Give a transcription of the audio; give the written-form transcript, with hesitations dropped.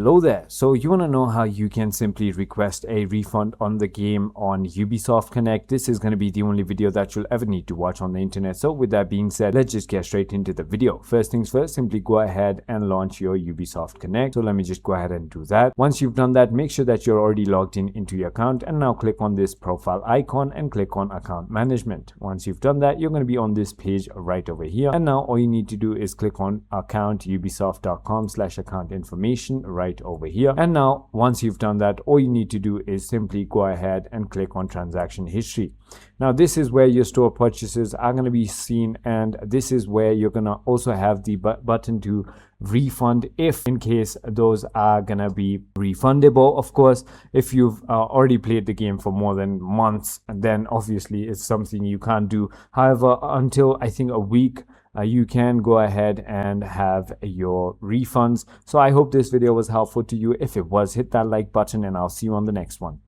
Hello there. So you want to know how you can simply request a refund on the game on Ubisoft Connect? This is going to be the only video that you'll ever need to watch on the internet. So with that being said, let's just get straight into the video. First things first, simply go ahead and launch your Ubisoft Connect. So let me just go ahead and do that. Once you've done that, make sure that you're already logged in into your account, and now click on this profile icon and click on account management. Once you've done that, you're going to be on this page right over here, and now all you need to do is click on account ubisoft.com/account information right over here. And now once you've done that, all you need to do is simply go ahead and click on transaction history. Now this is where your store purchases are going to be seen, and this is where you're going to also have the button to refund if in case those are gonna be refundable. Of course, if you've already played the game for more than months, then obviously it's something you can't do. However, until I think a week, you can go ahead and have your refunds. So I hope this video was helpful to you. If it was, hit that like button and I'll see you on the next one.